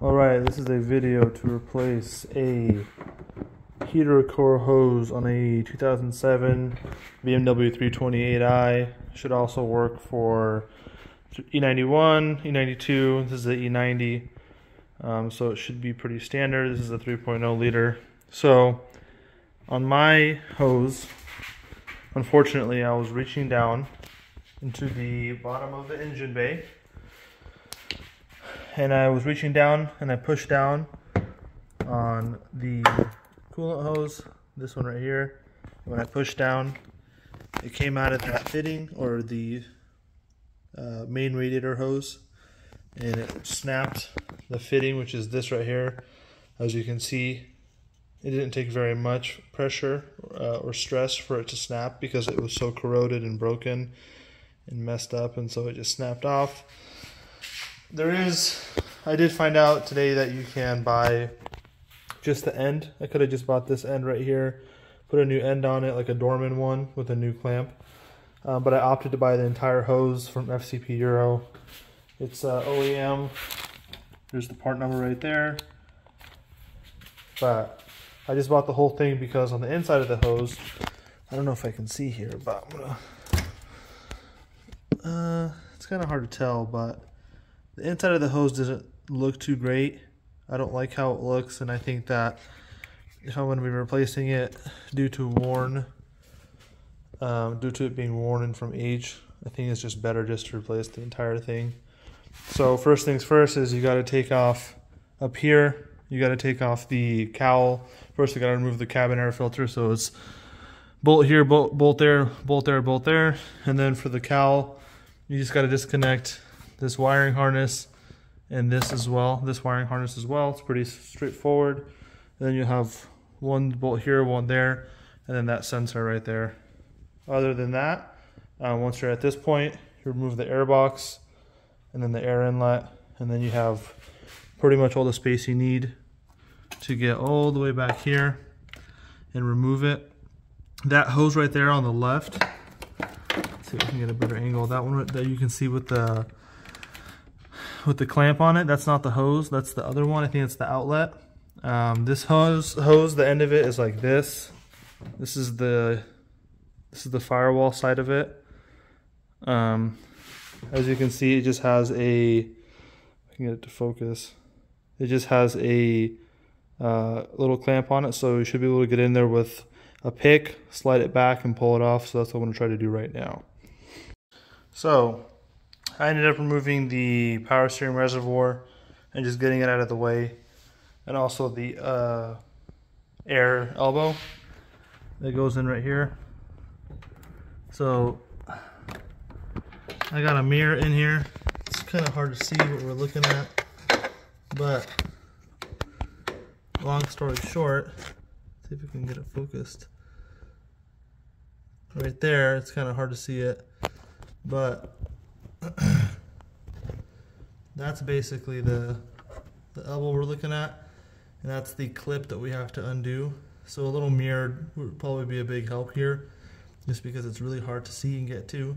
Alright, this is a video to replace a heater core hose on a 2007 BMW 328i. Should also work for E91, E92. This is the E90, so it should be pretty standard. This is a 3.0 liter. So on my hose, unfortunately, I was reaching down into the bottom of the engine bay, and I was reaching down and I pushed down on the coolant hose, this one right here. When I pushed down, it came out of that fitting, or the main radiator hose, and it snapped the fitting, which is this right here. As you can see, it didn't take very much pressure or stress for it to snap, because it was so corroded and broken and messed up, and so it just snapped off. I did find out today that you can buy just the end. I could have just bought this end right here, put a new end on it, like a Dorman one with a new clamp. But I opted to buy the entire hose from FCP Euro. It's OEM. There's the part number right there. But I just bought the whole thing because on the inside of the hose, I don't know if I can see here, but I'm gonna, it's kind of hard to tell, but the inside of the hose doesn't look too great. I don't like how it looks, and I think that if I'm going to be replacing it due to it being worn and from age, I think it's just better just to replace the entire thing. So first things first is you got to take off up here. You got to take off the cowl. First, you got to remove the cabin air filter. So it's bolt here, bolt there, bolt there, bolt there. And then for the cowl, you just got to disconnect this wiring harness and this as well, this wiring harness as well. It's pretty straightforward. And then you have one bolt here, one there, and then that sensor right there. Other than that, once you're at this point, you remove the air box and then the air inlet, and then you have pretty much all the space you need to get all the way back here and remove it. That hose right there on the left, let's see if I can get a better angle. That one that you can see with the clamp on it, that's not the hose, that's the other one. I think it's the outlet. This hose, the end of it is like this. This is the firewall side of it. As you can see, it just has a, I can get it to focus. It just has a little clamp on it, so you should be able to get in there with a pick, slide it back, and pull it off. So that's what I'm going to try to do right now. So I ended up removing the power steering reservoir and just getting it out of the way, and also the air elbow that goes in right here. So I got a mirror in here. It's kind of hard to see what we're looking at, but long story short, see if we can get it focused. Right there, it's kind of hard to see it, but that's basically the elbow we're looking at, and that's the clip that we have to undo. So a little mirror would probably be a big help here, just because it's really hard to see and get to.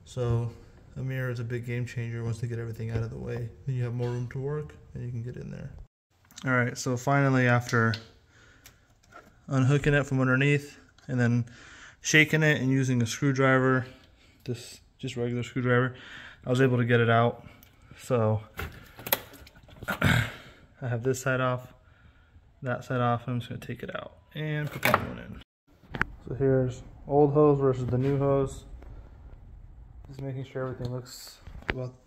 So a mirror is a big game changer once they get everything out of the way. Then you have more room to work and you can get in there. Alright, so finally, after unhooking it from underneath and then shaking it and using a screwdriver, just regular screwdriver, I was able to get it out. So I have this side off, that side off, and I'm just going to take it out and put that one in. So here's old hose versus the new hose. Just making sure everything looks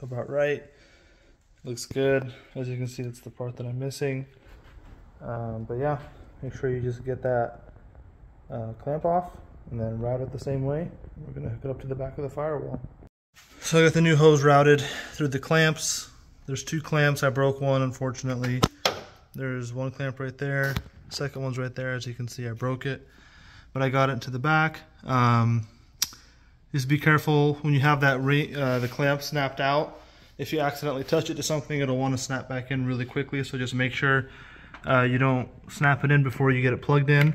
about right. Looks good. As you can see, it's the part that I'm missing. But yeah, make sure you just get that clamp off and then route it the same way. We're going to hook it up to the back of the firewall. So I got the new hose routed through the clamps. There's two clamps. I broke one, unfortunately. There's one clamp right there. Second one's right there. As you can see, I broke it, but I got it to the back. Just be careful when you have that the clamp snapped out. If you accidentally touch it to something, it'll want to snap back in really quickly. So just make sure you don't snap it in before you get it plugged in.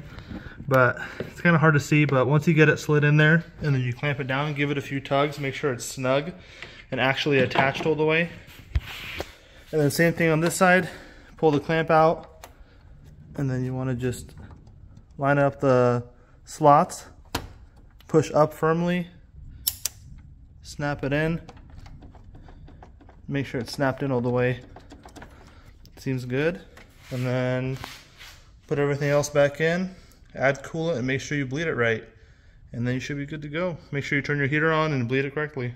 But it's kind of hard to see, but once you get it slid in there and then you clamp it down, give it a few tugs, make sure it's snug and actually attached all the way. And then same thing on this side. pull the clamp out, and then you want to just line up the slots, push up firmly, snap it in, make sure it's snapped in all the way. Seems good. And then put everything else back in, add coolant, and make sure you bleed it right. And then you should be good to go. Make sure you turn your heater on and bleed it correctly.